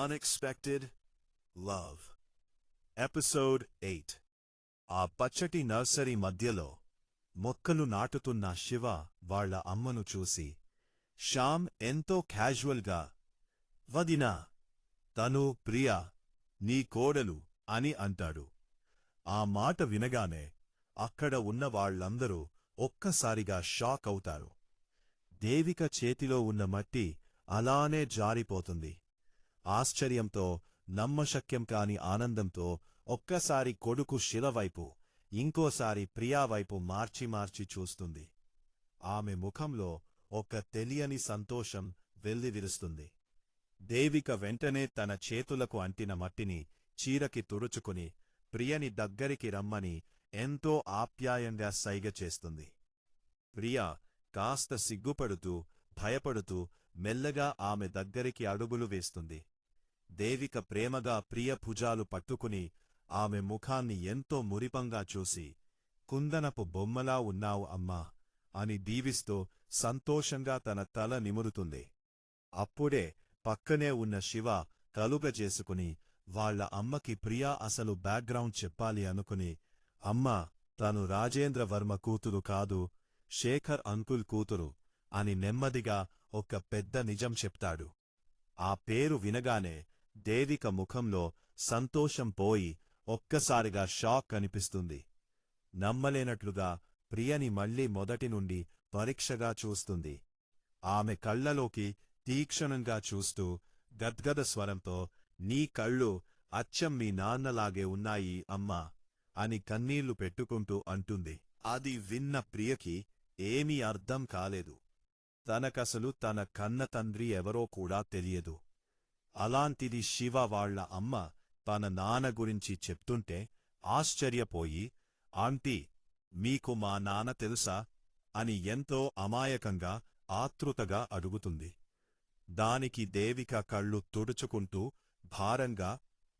Unexpected Love episode 8 ఆ పచ్చటి nursery మధ్యలో మొక్కలు నాటుతున్న శివ వాళ్ల అమ్మను చూసి శ్యామ్ ఎంతో క్యాజువల్గా వదినా తను ప్రియా నీ కోడలు అని అంటాడు. ఆ మాట వినగానే అక్కడ ఉన్న వాళ్లందరూ ఒక్కసారిగా షాక్ అవుతారు. దేవిక చేతిలో ఉన్న మట్టి అలానే జారిపోతుంది. ఆశ్చర్యంతో నమ్మశక్యం కాని ఆనందంతో ఒక్కసారి కొడుకు శిలవైపు ఇంకోసారి ప్రియావైపు మార్చి చూస్తుంది. ఆమె ముఖంలో ఒక తెలియని సంతోషం వెల్లివిరుస్తుంది. దేవిక వెంటనే తన చేతులకు అంటిన మట్టిని చీరకి తుడుచుకుని ప్రియని దగ్గరికి రమ్మని ఎంతో ఆప్యాయంగా సైగ చేస్తుంది. ప్రియా కాస్త సిగ్గుపడుతూ భయపడుతూ మెల్లగా ఆమె దగ్గరికి అడుగులు వేస్తుంది. దేవిక ప్రేమగా ప్రియ భుజాలు పట్టుకుని ఆమె ముఖాన్ని ఎంతో మురిపంగా చూసి కుందనపు బొమ్మలా ఉన్నావు అమ్మా అని దీవిస్తూ సంతోషంగా తన తల నిమురుతుంది. అప్పుడే పక్కనే ఉన్న శివ కలుగజేసుకుని వాళ్ల అమ్మకి ప్రియా అసలు బ్యాక్గ్రౌండ్ చెప్పాలి అనుకుని అమ్మా తను రాజేంద్రవర్మ కూతురు కాదు, శేఖర్ అంకుల్ కూతురు అని నెమ్మదిగా ఒక పెద్ద నిజం చెప్తాడు. ఆ పేరు వినగానే దేవిక ముఖంలో సంతోషం పోయి ఒక్కసారిగా షాక్ అనిపిస్తుంది. నమ్మలేనట్లుగా ప్రియని మళ్లీ మొదటి నుండి పరీక్షగా చూస్తుంది. ఆమె కళ్లలోకి తీక్షణంగా చూస్తూ గద్గద స్వరంతో నీ కళ్ళు అచ్చం మీ నాన్నలాగే ఉన్నాయి అమ్మా అని కన్నీళ్లు పెట్టుకుంటూ అంటుంది. అది విన్న ప్రియకి ఏమీ అర్థం కాలేదు. తనకసలు తన కన్నతండ్రి ఎవరో కూడా తెలియదు. అలాంటిది శివ వాళ్ల అమ్మ తన నాన్న గురించి చెప్తుంటే ఆశ్చర్యపోయి ఆంటీ మీకు మా నాన్న తెలుసా అని ఎంతో అమాయకంగా ఆతృతగా అడుగుతుంది. దానికి దేవిక కళ్ళు తుడుచుకుంటూ భారంగా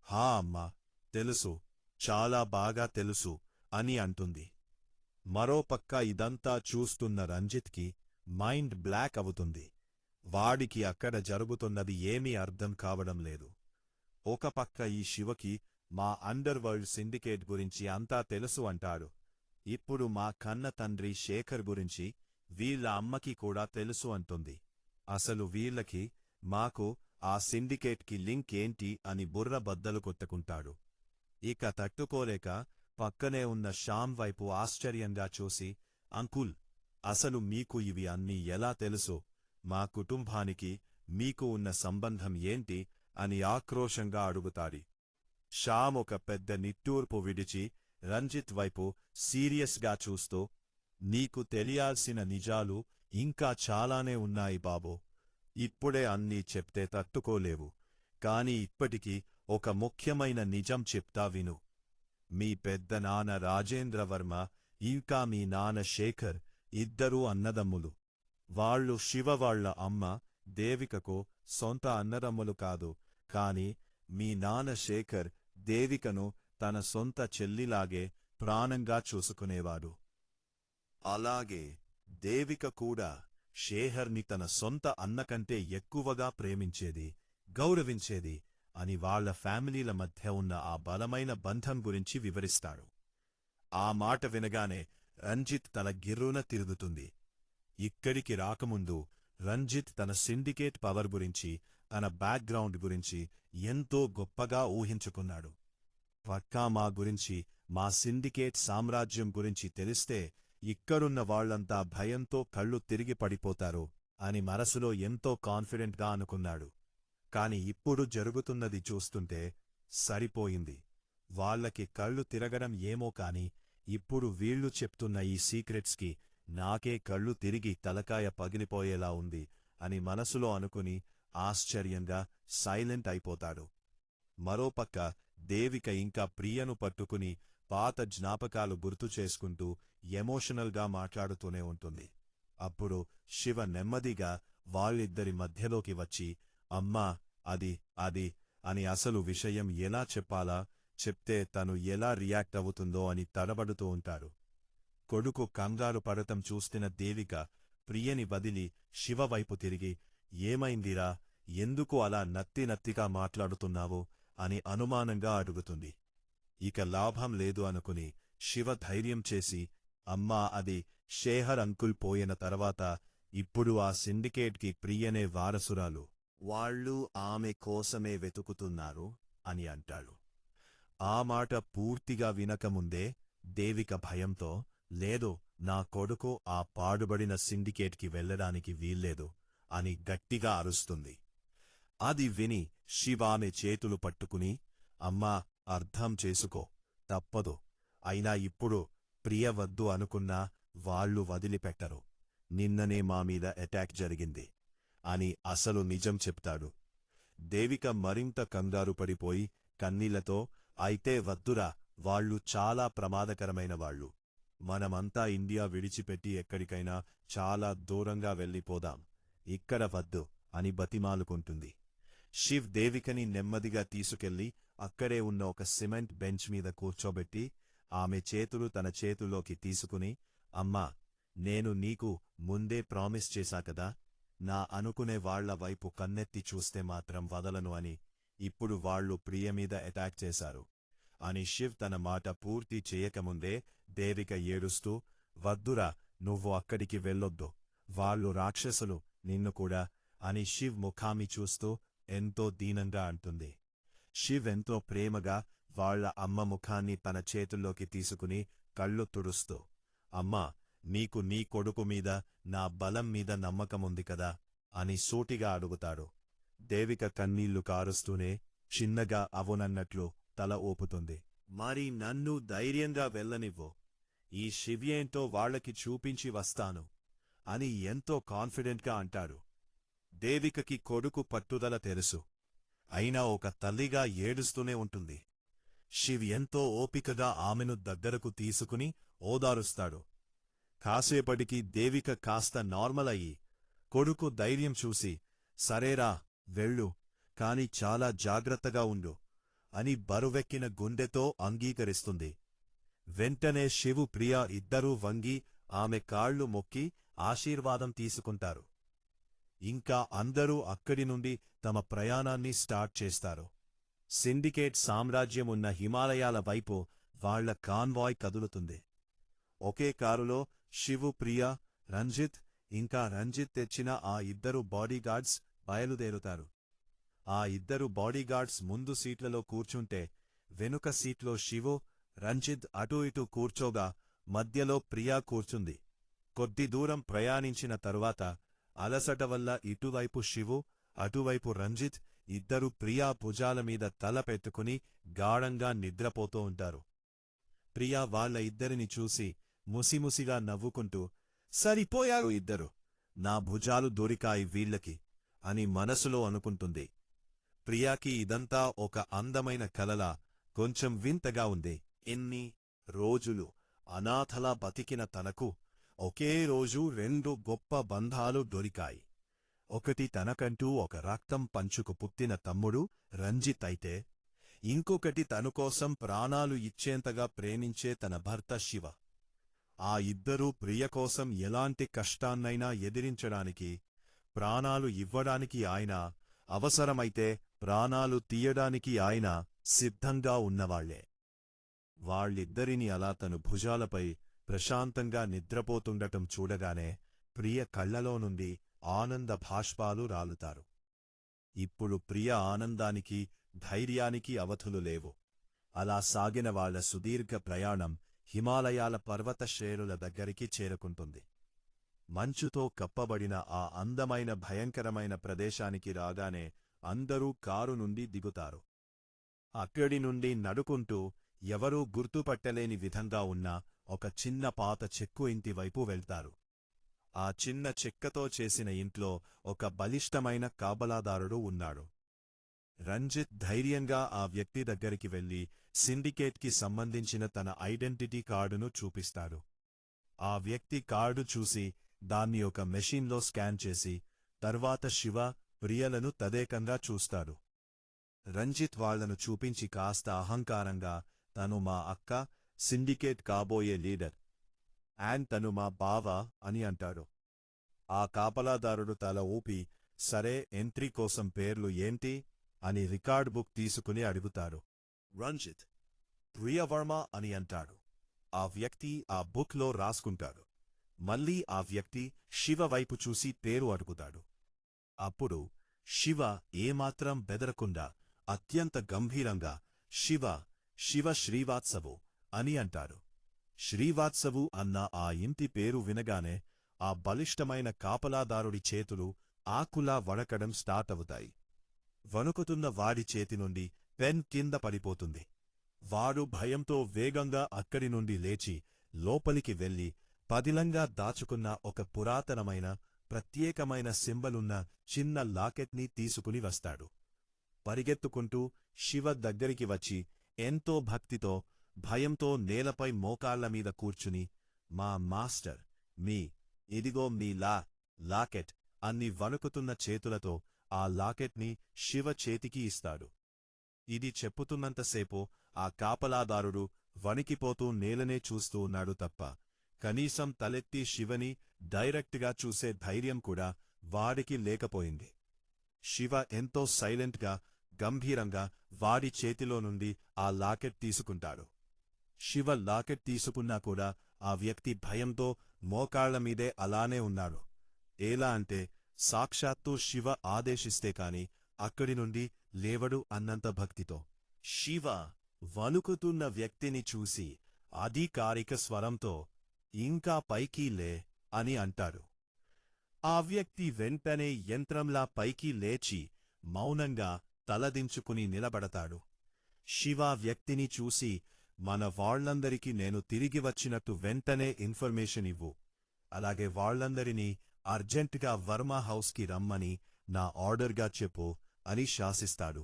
హా అమ్మా తెలుసు, చాలా బాగా తెలుసు అని అంటుంది. మరోపక్క ఇదంతా చూస్తున్న రంజిత్కి మైండ్ బ్లాక్ అవుతుంది. వాడికి అక్కడ జరుగుతున్నది ఏమీ అర్థం కావడం లేదు. ఒక పక్క ఈ శివకి మా అండర్ వరల్డ్ సిండికేట్ గురించి అంతా తెలుసు అంటాడు. ఇప్పుడు మా కన్న తండ్రి శేఖర్ గురించి వీళ్ల అమ్మకి కూడా తెలుసు అంటుంది. అసలు వీళ్లకి మాకు ఆ సిండికేట్కి లింక్ ఏంటి అని బుర్ర బద్దలు కొట్టుకుంటాడు. ఇక తట్టుకోలేక పక్కనే ఉన్న శ్యామ్ వైపు ఆశ్చర్యంగా చూసి అంకుల్ అసలు మీకు ఇవి అన్నీ ఎలా తెలుసు, మా కుటుంబానికి మీకు ఉన్న సంబంధం ఏంటి అని ఆక్రోశంగా అడుగుతాడు. శ్యామ్ ఒక పెద్ద నిట్టూర్పు విడిచి రంజిత్ వైపు సీరియస్గా చూస్తూ నీకు తెలియాల్సిన నిజాలు ఇంకా చాలానే ఉన్నాయి బాబో, ఇప్పుడే అన్నీ చెప్తే తట్టుకోలేవు, కాని ఇప్పటికీ ఒక ముఖ్యమైన నిజం చెప్తా విను. మీ పెద్ద నాన్న రాజేంద్రవర్మ ఇంకా మీ నాన్న శేఖర్ ఇద్దరూ అన్నదమ్ములు. వాళ్ళు శివవాళ్ల అమ్మ దేవికకు సొంత అన్నదమ్ములు కాదు, కాని మీ నాన్న శేఖర్ దేవికను తన సొంత చెల్లిలాగే ప్రాణంగా చూసుకునేవాడు. అలాగే దేవిక కూడా శేఖర్ని తన సొంత అన్నకంటే ఎక్కువగా ప్రేమించేది, గౌరవించేది అని వాళ్ల ఫ్యామిలీల మధ్య ఉన్న ఆ బలమైన బంధం గురించి వివరిస్తాడు. ఆ మాట వినగానే రంజిత్ తన గిర్రున తిరుగుతుంది. ఇక్కడికి రాకముందు రంజిత్ తన సిండికేట్ పవర్ గురించి తన బ్యాక్గ్రౌండ్ గురించి ఎంతో గొప్పగా ఊహించుకున్నాడు. పక్కా మా గురించి మా సిండికేట్ సామ్రాజ్యం గురించి తెలిస్తే ఇక్కడున్న వాళ్లంతా భయంతో కళ్ళు తిరిగి పడిపోతారు అని మనసులో ఎంతో కాన్ఫిడెంట్గా అనుకున్నాడు. కాని ఇప్పుడు జరుగుతున్నది చూస్తుంటే సరిపోయింది. వాళ్లకి కళ్ళు తిరగడం ఏమో కాని ఇప్పుడు వీళ్లు చెప్తున్న ఈ సీక్రెట్స్కి నాకే కళ్ళు తిరిగి తలకాయ పగిలిపోయేలా ఉంది అని మనసులో అనుకుని ఆశ్చర్యంగా సైలెంట్ అయిపోతాడు. మరోపక్క దేవిక ఇంకా ప్రియను పట్టుకుని పాత జ్ఞాపకాలు గుర్తు చేసుకుంటూ ఎమోషనల్గా మాట్లాడుతూనే ఉంటుంది. అప్పుడు శివ నెమ్మదిగా వాళ్ళిద్దరి మధ్యలోకి వచ్చి అమ్మా అది అది అని అసలు విషయం ఎలా చెప్పాలా, చెప్తే తను ఎలా రియాక్ట్ అవుతుందో అని తడబడుతూ ఉంటాడు. కొడుకు కంగారు పడటం చూస్తున్న దేవిక ప్రియని వదిలి శివవైపు తిరిగి ఏమైందిరా, ఎందుకు అలా నత్తిగా మాట్లాడుతున్నావు అని అనుమానంగా అడుగుతుంది. ఇక లాభం లేదు అనుకుని శివ ధైర్యం చేసి, అమ్మా, అది షేహర్ అంకుల్ పోయిన తర్వాత ఇప్పుడు ఆ సిండికేట్కి ప్రియనే వారసురాలు. వాళ్ళు ఆమె కోసమే వెతుకుతున్నారు అని అంటాడు. ఆ మాట పూర్తిగా వినకముందే దేవిక భయంతో, లేదు, నా కొడుకు ఆ పాడుబడిన సిండికేట్కి వెళ్లడానికి వీల్లేదు అని గట్టిగా అరుస్తుంది. అది విని శివామె చేతులు పట్టుకుని, అమ్మా, అర్థం చేసుకో, తప్పదు. అయినా ఇప్పుడు ప్రియ వద్దు అనుకున్నా వాళ్ళు వదిలిపెట్టరు. నిన్ననే మామీద అటాక్ జరిగింది అని అసలు నిజం చెప్తాడు. దేవిక మరింత కంగారు పడిపోయి కన్నీళ్లతో, అయితే వద్దురా, వాళ్ళు చాలా ప్రమాదకరమైన వాళ్ళు. మనమంతా ఇండియా విడిచిపెట్టి ఎక్కడికైనా చాలా దూరంగా వెళ్ళిపోదాం, ఇక్కడ వద్దు అని బతిమాలుకుంటుంది. శివ్ దేవికని నెమ్మదిగా తీసుకెళ్లి అక్కడే ఉన్న ఒక సిమెంట్ బెంచ్ మీద కూర్చోబెట్టి ఆమె చేతులు తన చేతుల్లోకి తీసుకుని, అమ్మా, నేను నీకు ముందే ప్రామిస్ చేశాకదా, నా అనుకునే వాళ్ల వైపు కన్నెత్తి చూస్తే మాత్రం వదలను అని. ఇప్పుడు వాళ్ళు ప్రియమీద అటాక్ చేశారు అని శివ్ తన మాట పూర్తి చేయకముందే దేవిక ఏడుస్తూ, వద్దురా, నువ్వు అక్కడికి వెళ్ళొద్దు, వాళ్ళు రాక్షసులు, నిన్ను కూడా అని శివ్ ముఖామి చూస్తూ ఎంతో దీనంగా అంటుంది. శివ్ ఎంతో ప్రేమగా వాళ్ల అమ్మ ముఖాన్ని తన చేతుల్లోకి తీసుకుని కళ్ళు తుడుస్తూ, అమ్మా, నీకు నీ కొడుకు మీద నా బలం మీద నమ్మకముంది కదా అని సూటిగా అడుగుతాడు. దేవిక కన్నీళ్లు కారుస్తూనే చిన్నగా అవునన్నట్లు తల ఊపుతుంది. మరి నన్ను ధైర్యంగా వెళ్ళనివ్వు, ఈ శివ్యేంటో వాళ్లకి చూపించి వస్తాను అని ఎంతో కాన్ఫిడెంట్గా అంటాడు. దేవికకి కొడుకు పట్టుదల తెలుసు, అయినా ఒక తల్లిగా ఏడుస్తూనే ఉంటుంది. శివ్ ఎంతో ఓపికగా ఆమెను దగ్గరకు తీసుకుని ఓదారుస్తాడు. కాసేపటికి దేవిక కాస్త నార్మల్ అయ్యి, కొడుకు ధైర్యం చూసి, సరేరా, వెళ్ళు, కాని చాలా జాగ్రత్తగా ఉండు అని బరువెక్కిన గుండెతో అంగీకరిస్తుంది. వెంటనే శివు, ప్రియ ఇద్దరూ వంగి ఆమె కాళ్లు మొక్కి ఆశీర్వాదం తీసుకుంటారు. ఇంకా అందరూ అక్కడి నుండి తమ ప్రయాణాన్ని స్టార్ట్ చేస్తారు. సిండికేట్ సామ్రాజ్యం ఉన్న హిమాలయాల వైపు వాళ్ల కాన్వాయ్ కదులుతుంది. ఒకే కారులో శివు, ప్రియ, రంజిత్, ఇంకా రంజిత్ తెచ్చిన ఆ ఇద్దరు బాడీగార్డ్స్ బయలుదేరుతారు. ఆ ఇద్దరు బాడీగార్డ్స్ ముందు సీట్లలో కూర్చుంటే వెనుక సీట్లో శివు, రంజిత్ అటూ ఇటూ కూర్చోగా మధ్యలో ప్రియా కూర్చుంది. కొద్ది దూరం ప్రయాణించిన తరువాత అలసట వల్ల ఇటువైపు శివు, అటువైపు రంజిత్ ఇద్దరు ప్రియా భుజాలమీద తల పెట్టుకుని గాఢంగా నిద్రపోతూ ఉంటారు. ప్రియా వాళ్ల ఇద్దరిని చూసి ముసిముసిగా నవ్వుకుంటూ, సరిపోయారు ఇద్దరు, నా భుజాలు దొరికాయి వీళ్లకి అని మనసులో అనుకుంటుంది. ప్రియాకి ఇదంతా ఒక అందమైన కలలా, కొంచెం వింతగా ఉంది. ఎన్ని రోజులు అనాథలా బతికిన తనకు ఒకే రోజు రెండు గొప్ప బంధాలు దొరికాయి. ఒకటి తనకంటూ ఒక రక్తం పంచుకు పుట్టిన తమ్ముడు రంజిత్ అయితే, ఇంకొకటి తనకోసం ప్రాణాలు ఇచ్చేంతగా ప్రేమించే తన భర్త శివ. ఆ ఇద్దరూ ప్రియ కోసం ఎలాంటి కష్టాన్నైనా ఎదిరించడానికి, ప్రాణాలు ఇవ్వడానికి ఆయన, అవసరమైతే ప్రాణాలు తీయడానికి ఆయన సిద్ధంగా ఉన్నవాళ్లే. వాళ్ళిద్దరినీ అలా తను భుజాలపై ప్రశాంతంగా నిద్రపోతుండటం చూడగానే ప్రియ కళ్లలో నుండి ఆనంద భాష్పాలు రాలుతారు. ఇప్పుడు ప్రియ ఆనందానికి, ధైర్యానికి అవధులు లేవు. అలా సాగిన వాళ్ల సుదీర్ఘ ప్రయాణం హిమాలయాల పర్వత శ్రేణుల దగ్గరికి చేరుకుంటుంది. మంచుతో కప్పబడిన ఆ అందమైన భయంకరమైన ప్రదేశానికి రాగానే అందరూ కారు నుండి దిగుతారు. అక్కడి నుండి నడుకుంటూ ఎవరూ గుర్తుపట్టలేని విధంగా ఉన్న ఒక చిన్న పాత చెక్కు ఇంటివైపు వెళ్తారు. ఆ చిన్న చెక్కతో చేసిన ఇంట్లో ఒక బలిష్టమైన కాపలాదారుడు ఉన్నాడు. రంజిత్ ధైర్యంగా ఆ వ్యక్తి దగ్గరికి వెళ్లి సిండికేట్కి సంబంధించిన తన ఐడెంటిటీ కార్డును చూపిస్తాడు. ఆ వ్యక్తి కార్డు చూసి దాన్ని ఒక మెషీన్లో స్కాన్ చేసి తర్వాత శివ, ప్రియలను తదేకంగా చూస్తాడు. రంజిత్ వాళ్లను చూపించి కాస్త అహంకారంగా, తను మా అక్క, సిండికేట్ కాబోయే లీడర్, అండ్ తను మా బావ అని అంటాడు. ఆ కాపలాదారుడు తల ఊపి, సరే, ఎంట్రీ కోసం పేర్లు ఏంటి అని రికార్డ్ బుక్ తీసుకుని అడుగుతాడు. రంజిత్, ప్రియవర్మ అని అంటాడు. ఆ వ్యక్తి ఆ బుక్లో రాసుకుంటాడు. మళ్ళీ ఆ వ్యక్తి శివ వైపు చూసి పేరు అడుగుతాడు. అప్పుడు శివ ఏమాత్రం బెదరకుండా అత్యంత గంభీరంగా శివ శివ శ్రీవాత్సవు అని అంటాడు. శ్రీవాత్సవు అన్న ఆ ఇంటి పేరు వినగానే ఆ బలిష్టమైన కాపలాదారుడి చేతులు ఆకులా వణకడం స్టార్ట్ అవుతాయి. వణుకుతున్న వాడి చేతి నుండి పెన్ కింద పడిపోతుంది. వాడు భయంతో వేగంగా అక్కడి నుండి లేచి లోపలికి వెళ్లి పదిలంగా దాచుకున్న ఒక పురాతనమైన ప్రత్యేకమైన సింబలున్న చిన్న లాకెట్ని తీసుకుని వస్తాడు. పరిగెత్తుకుంటూ శివ దగ్గరికి వచ్చి ఎంతో భక్తితో భయంతో నేలపై మోకాళ్లమీద కూర్చుని, మా మాస్టర్, ఇదిగో మీ లాకెట్ అన్ని వణుకుతున్న చేతులతో ఆ లాకెట్ని శివ చేతికి ఇస్తాడు. ఇది చెప్పుతున్నంతసేపు ఆ కాపలాదారుడు వణికిపోతూ నేలనే చూస్తూ ఉన్నాడు తప్ప కనీసం తలెత్తి శివని డైరెక్ట్గా చూసే ధైర్యం కూడా వాడికి లేకపోయింది. శివ ఎంతో సైలెంట్గా గంభీరంగా వాడి చేతిలో నుండి ఆ లాకెట్ తీసుకుంటాడు. శివ లాకెట్ తీసుకున్నా కూడా ఆ వ్యక్తి భయంతో మోకాళ్లమీదే అలానే ఉన్నాడు. ఎలా అంటే సాక్షాత్తు శివ ఆదేశిస్తే కాని అక్కడి నుండి లేవడు అన్నంత భక్తితో. శివ వణుకుతున్న వ్యక్తిని చూసి అధికారిక స్వరంతో, ఇంకా పైకి లే అని అంటాడు. ఆ వ్యక్తి వెంటనే యంత్రంలా పైకి లేచి మౌనంగా తలదించుకుని నిలబడతాడు. శివ వ్యక్తిని చూసి, మన వాళ్లందరికీ నేను తిరిగి వచ్చినట్టు వెంటనే ఇన్ఫర్మేషన్ ఇవ్వు, అలాగే వాళ్లందరినీ అర్జెంటుగా వర్మ హౌస్కి రమ్మని నా ఆర్డర్గా చెప్పు అని శాసిస్తాడు.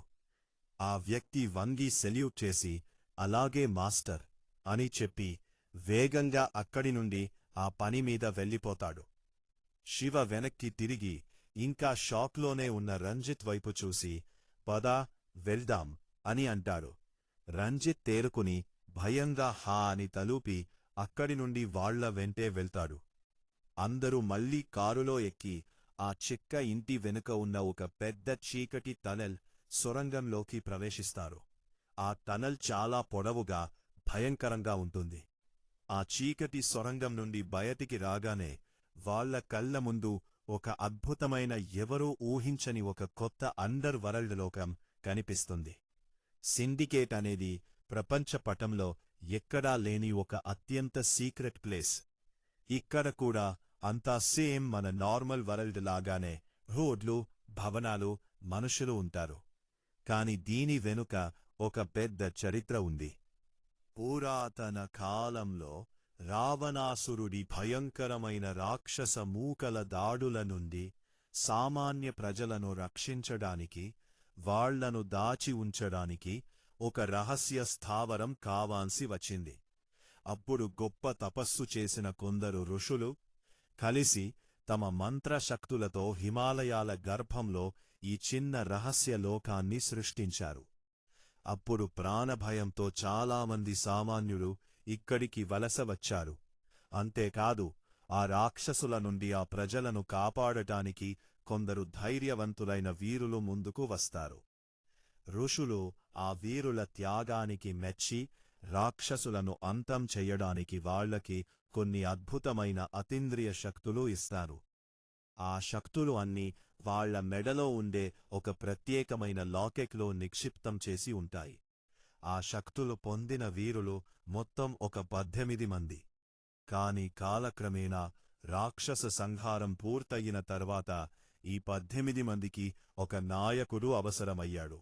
ఆ వ్యక్తి వంగి సెల్యూట్ చేసి, అలాగే మాస్టర్ అని చెప్పి వేగంగా అక్కడి నుండి ఆ పనిమీద వెళ్ళిపోతాడు. శివ వెనక్కి తిరిగి ఇంకా షాక్లోనే ఉన్న రంజిత్ వైపు చూసి, పద వెళ్దాం అని అంటాడు. రంజిత్ తేరుకుని భయంగా హా అని తలూపి అక్కడి నుండి వాళ్ల వెంటే వెళ్తాడు. అందరూ మళ్లీ కారులో ఎక్కి ఆ చెక్క ఇంటి వెనుక ఉన్న ఒక పెద్ద చీకటి టనెల్ సొరంగంలోకి ప్రవేశిస్తారు. ఆ టనల్ చాలా పొడవుగా భయంకరంగా ఉంటుంది. ఆ చీకటి సొరంగం నుండి బయటికి రాగానే వాళ్ల కళ్ల ముందు ఒక అద్భుతమైన ఎవరూ ఊహించని ఒక కొత్త అండర్ వరల్డ్ లోకం కనిపిస్తుంది. సిండికేట్ అనేది ప్రపంచ పటంలో ఎక్కడా లేని ఒక అత్యంత సీక్రెట్ ప్లేస్. ఇక్కడ కూడా అంతా సేమ్ మన నార్మల్ వరల్డ్ లాగానే రోడ్లు, భవనాలు, మనుషులు ఉంటారు. కాని దీని వెనుక ఒక పెద్ద చరిత్ర ఉంది. పురాతన కాలంలో రావణాసురుడి భయంకరమైన రాక్షస మూకల దాడుల నుండి సామాన్య ప్రజలను రక్షించడానికి, వాళ్లను దాచి ఉంచడానికి ఒక రహస్య స్థావరం కావాల్సి వచ్చింది. అప్పుడు గొప్ప తపస్సు చేసిన కొందరు ఋషులు కలిసి తమ మంత్రశక్తులతో హిమాలయాల గర్భంలో ఈ చిన్న రహస్య లోకాన్ని సృష్టించారు. అప్పుడు ప్రాణభయంతో చాలామంది సామాన్యులు ఇక్కడికి వలస వచ్చారు. అంతేకాదు, ఆ రాక్షసుల నుండి ఆ ప్రజలను కాపాడటానికి కొందరు ధైర్యవంతులైన వీరులు ముందుకు వస్తారు. ఋషులు ఆ వీరుల త్యాగానికి మెచ్చి రాక్షసులను అంతం చెయ్యడానికి వాళ్లకి కొన్ని అద్భుతమైన అతీంద్రియ శక్తులు ఇస్తారు. ఆ శక్తులు అన్నీ వాళ్ల మెడలో ఉండే ఒక ప్రత్యేకమైన లాకెట్లో నిక్షిప్తం చేసి ఉంటాయి. ఆ శక్తులు పొందిన వీరులు మొత్తం ఒక 18 మంది. కాని కాలక్రమేణా రాక్షస సంహారం పూర్తయిన తర్వాత ఈ 18 మందికి ఒక నాయకుడు అవసరమయ్యాడు.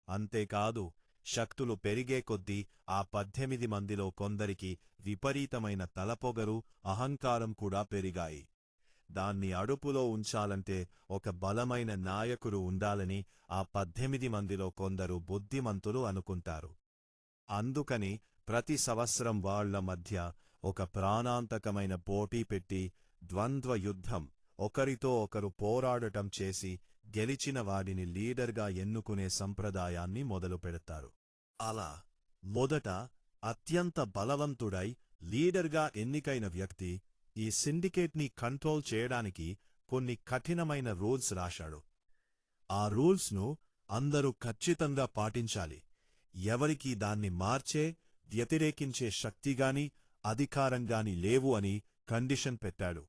అంతేకాదు, శక్తులు పెరిగే కొద్దీ ఆ 18 మందిలో కొందరికి విపరీతమైన తలపొగరు, అహంకారం కూడా పెరిగాయి. దాన్ని అదుపులో ఉంచాలంటే ఒక బలమైన నాయకుడు ఉండాలని ఆ 18 మందిలో కొందరు బుద్ధిమంతులు అనుకుంటారు. అందుకని ప్రతి సంవత్సరం వాళ్ల మధ్య ఒక ప్రాణాంతకమైన పోటీ పెట్టి ద్వంద్వ యుద్ధం, ఒకరితో ఒకరు పోరాడటం చేసి గెలిచిన వాడిని లీడర్గా ఎన్నుకునే సంప్రదాయాన్ని మొదలుపెడతారు. అలా మొదట అత్యంత బలవంతుడై లీడర్గా ఎన్నికైన వ్యక్తి ఈ సిండికేట్ని కంట్రోల్ చేయడానికి కొన్ని కఠినమైన రూల్స్ రాశాడు. ఆ రూల్స్ను అందరూ ఖచ్చితంగా పాటించాలి. ఎవరికీ దాన్ని మార్చే, వ్యతిరేకించే శక్తిగాని, అధికారంగాని లేవు అని కండిషన్ పెట్టాడు.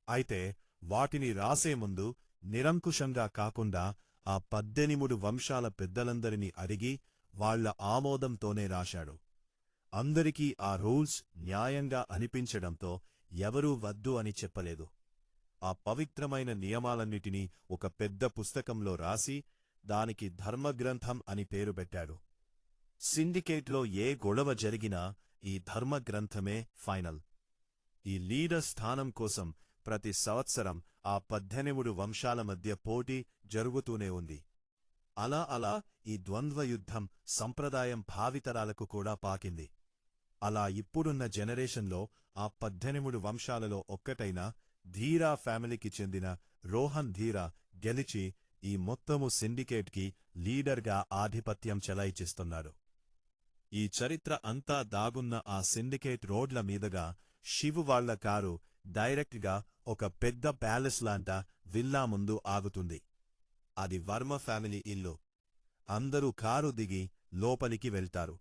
అయితే వాటిని రాసే ముందు నిరంకుశంగా కాకుండా ఆ 18 వంశాల పెద్దలందరినీ అడిగి వాళ్ల ఆమోదంతోనే రాశాడు. అందరికీ ఆ రూల్స్ న్యాయంగా అనిపించడంతో ఎవరూ వద్దు అని చెప్పలేదు. ఆ పవిత్రమైన నియమాలన్నిటినీ ఒక పెద్ద పుస్తకంలో రాసి దానికి ధర్మగ్రంథం అని పేరు పెట్టాడు. సిండికేట్లో ఏ గొడవ జరిగినా ఈ ధర్మగ్రంథమే ఫైనల్. ఈ లీడర్ స్థానం కోసం ప్రతి సంవత్సరం ఆ 18 వంశాల మధ్య పోటీ జరుగుతూనే ఉంది. అలా ఈ ద్వంద్వయుద్ధం సంప్రదాయం భావితరాలకు కూడా పాకింది. అలా ఇప్పుడున్న జనరేషన్లో ఆ 18 వంశాలలో ఒక్కటైన ధీరా ఫ్యామిలీకి చెందిన రోహన్ ధీరా గెలిచి ఈ మొత్తము సిండికేట్కి లీడర్గా ఆధిపత్యం చెలాయిచిస్తున్నాడు. ఈ చరిత్ర అంతా దాగున్న ఆ సిండికేట్ రోడ్ల మీదుగా శివు వాళ్ల కారు డైరెక్ట్గా ఒక పెద్ద ప్యాలెస్ లాంట విల్లా ముందు ఆగుతుంది. అది వర్మ ఫ్యామిలీ ఇల్లు. అందరూ కారు దిగి లోపలికి వెళ్తారు.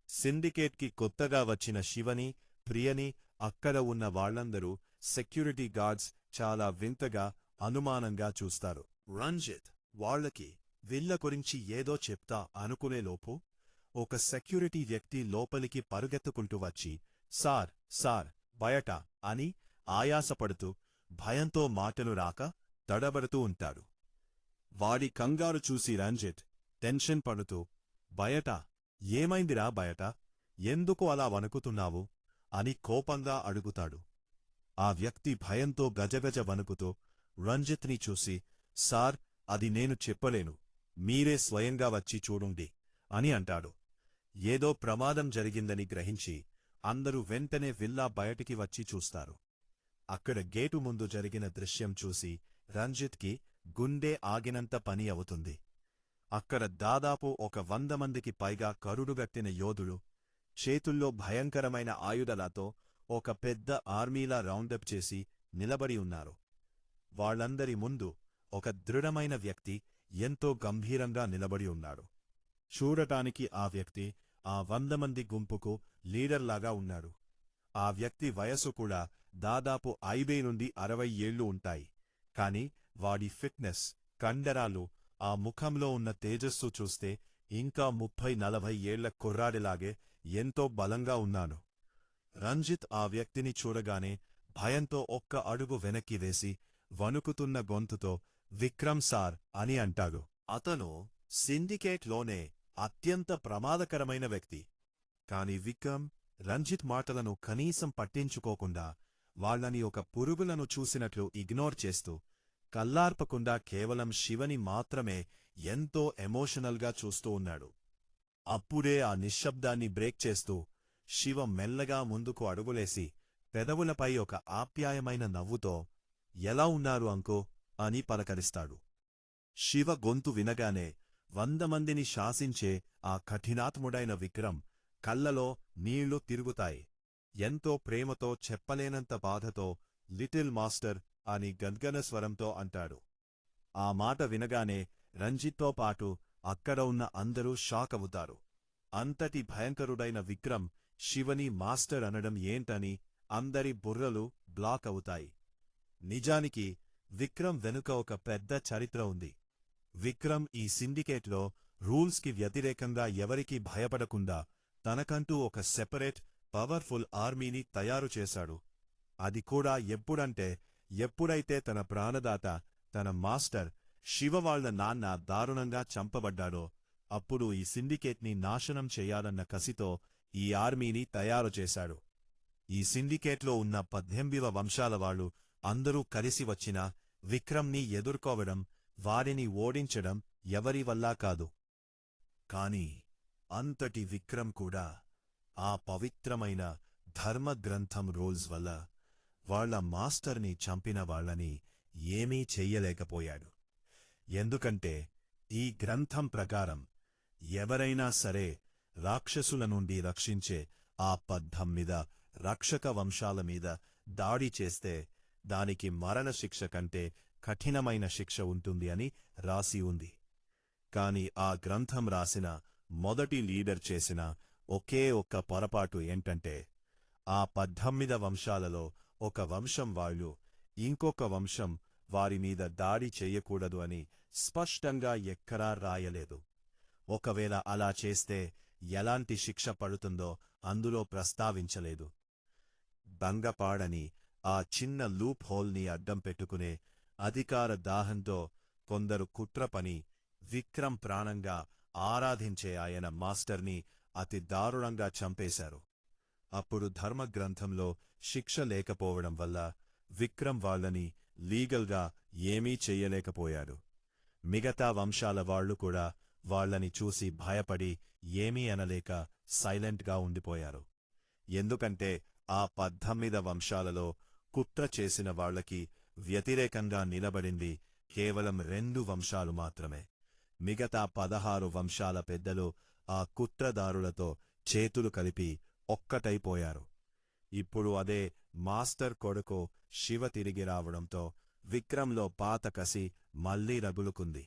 సిండికేట్కి కొత్తగా వచ్చిన శివని, ప్రియని, అక్కడ ఉన్న వాళ్లందరూ సెక్యూరిటీ గార్డ్స్ చాలా వింతగా, అనుమానంగా చూస్తారు. రంజిత్ వాళ్లకి విల్ల గురించి ఏదో చెప్తా అనుకునేలోపు ఒక సెక్యూరిటీ వ్యక్తి లోపలికి పరుగెత్తుకుంటూ వచ్చి సార్ సార్ బయట అని ఆయాసపడుతూ భయంతో మాటలు రాక తడబడుతూ ఉంటాడు. వాడి కంగారు చూసి రంజిత్ టెన్షన్ పడుతూ బయట ఏమైందిరా బయట, ఎందుకు అలా వణుకుతున్నావు అని కోపంగా అడుగుతాడు. ఆ వ్యక్తి భయంతో గజగజ వణుకుతూ రంజిత్ని చూసి సార్ అది నేను చెప్పలేను, మీరే స్వయంగా వచ్చి చూడుండి అని అంటాడు. ఏదో ప్రమాదం జరిగిందని గ్రహించి అందరూ వెంటనే విల్లా బయటికి వచ్చి చూస్తారు. అక్కడ గేటు ముందు జరిగిన దృశ్యం చూసి రంజిత్కి గుండె ఆగినంత పని అవుతుంది. అక్కడ దాదాపు 100 మందికి పైగా కరుడుగట్టిన యోధులు చేతుల్లో భయంకరమైన ఆయుధాలతో ఒక పెద్ద ఆర్మీలా రౌండప్ చేసి నిలబడి ఉన్నారు. వాళ్లందరి ముందు ఒక దృఢమైన వ్యక్తి ఎంతో గంభీరంగా నిలబడి ఉన్నాడు. చూడటానికి ఆ వ్యక్తి ఆ 100 మంది గుంపుకు లీడర్లాగా ఉన్నాడు. ఆ వ్యక్తి వయసు కూడా దాదాపు 50 నుండి 60 ఏళ్లు ఉంటాయి. కాని వాడి ఫిట్నెస్, కండరాలు, ఆ ముఖంలో ఉన్న తేజస్సు చూస్తే ఇంకా 30-40 ఏళ్ల కుర్రాడిలాగే ఎంతో బలంగా ఉన్నాను. రంజిత్ ఆ వ్యక్తిని చూడగానే భయంతో ఒక్క అడుగు వెనక్కి వేసి వణుకుతున్న గొంతుతో విక్రమ్ సార్ అని అంటాడు. అతను సిండికేట్లోనే అత్యంత ప్రమాదకరమైన వ్యక్తి. కాని విక్రమ్ రంజిత్ మాటలను కనీసం పట్టించుకోకుండా వాళ్లని ఒక పురుగులను చూసినట్లు ఇగ్నోర్ చేస్తూ కల్లార్పకుండా కేవలం శివని మాత్రమే ఎంతో ఎమోషనల్గా చూస్తూ ఉన్నాడు. అప్పుడే ఆ నిశ్శబ్దాన్ని బ్రేక్ చేస్తూ శివ మెల్లగా ముందుకు అడుగులేసి పెదవులపై ఒక ఆప్యాయమైన నవ్వుతో ఎలా ఉన్నారు అంకో అని పలకరిస్తాడు. శివ గొంతు వినగానే 100 మందిని శాసించే ఆ కఠినాత్ముడైన విక్రమ్ కళ్లలో నీళ్లు తిరుగుతాయి. ఎంతో ప్రేమతో చెప్పలేనంత బాధతో లిటిల్ మాస్టర్ అని గద్గన స్వరంతో అంటాడు. ఆ మాట వినగానే రంజిత్తో పాటు అక్కడ ఉన్న అందరూ షాక్ అవుతారు. అంతటి భయంకరుడైన విక్రమ్ శివని మాస్టర్ అనడం ఏంటని అందరి బుర్రలు బ్లాక్ అవుతాయి. నిజానికి విక్రమ్ వెనుక ఒక పెద్ద చరిత్ర ఉంది. విక్రమ్ ఈ సిండికేట్లో రూల్స్కి వ్యతిరేకంగా ఎవరికీ భయపడకుండా తనకంటూ ఒక సెపరేట్, పవర్ఫుల్ ఆర్మీని తయారు చేశాడు. అది కూడా ఎప్పుడైతే తన ప్రాణదాత, తన మాస్టర్ శివ వాళ్ల నాన్న దారుణంగా చంపబడ్డాడో అప్పుడు ఈ సిండికేట్ని నాశనం చెయ్యాలన్న కసితో ఈ ఆర్మీని తయారు చేశాడు. ఈ సిండికేట్లో ఉన్న 18 వంశాల వాళ్ళు అందరూ కలిసి వచ్చినా విక్రమ్ని ఎదుర్కోవడం, వారిని ఓడించడం ఎవరివల్లా కాదు. కాని అంతటి విక్రమ్ కూడా ఆ పవిత్రమైన ధర్మగ్రంథం రూల్స్ వల్ల వాళ్ల మాస్టర్ని చంపిన వాళ్లని ఏమీ చెయ్యలేకపోయాడు. ఎందుకంటే ఈ గ్రంథం ప్రకారం ఎవరైనా సరే రాక్షసుల నుండి రక్షించే ఆ 18 రక్షక వంశాల మీద దాడి చేస్తే దానికి మరణశిక్ష కంటే కఠినమైన శిక్ష ఉంటుంది అని రాసి ఉంది. కాని ఆ గ్రంథం రాసిన మొదటి లీడర్ చేసిన ఒకే ఒక్క పొరపాటు ఏంటంటే, ఆ 18 వంశాలలో ఒక వంశం వాళ్ళు ఇంకొక వంశం వారిమీద దాడి చెయ్యకూడదు అని స్పష్టంగా ఎక్కడా రాయలేదు. ఒకవేళ అలా చేస్తే ఎలాంటి శిక్ష పడుతుందో అందులో ప్రస్తావించలేదు. భంగపాడని ఆ చిన్న లూప్ హోల్ని అడ్డం పెట్టుకునే అధికార దాహంతో కొందరు కుట్ర పని విక్రమ్ ప్రాణంగా ఆరాధించే ఆయన మాస్టర్ని అతి దారుణంగా చంపేశారు. అప్పుడు ధర్మగ్రంథంలో శిక్ష లేకపోవడం వల్ల విక్రమ్ వాళ్ళని లీగల్గా ఏమీ చెయ్యలేకపోయాడు. మిగతా వంశాల వాళ్లు కూడా వాళ్ళని చూసి భయపడి ఏమీ అనలేక సైలెంట్గా ఉండిపోయారు. ఎందుకంటే ఆ 18 వంశాలలో కుట్ర చేసిన వాళ్లకి వ్యతిరేకంగా నిలబడింది కేవలం 2 వంశాలు మాత్రమే. మిగతా 16 వంశాల పెద్దలు ఆ కుట్రదారులతో చేతులు కలిపి ఒక్కటైపోయారు. ఇప్పుడు అదే మాస్టర్ కొడుకు శివ తిరిగి రావడంతో విక్రమ్లో పాత కసి మళ్లీ రగులుకుంది.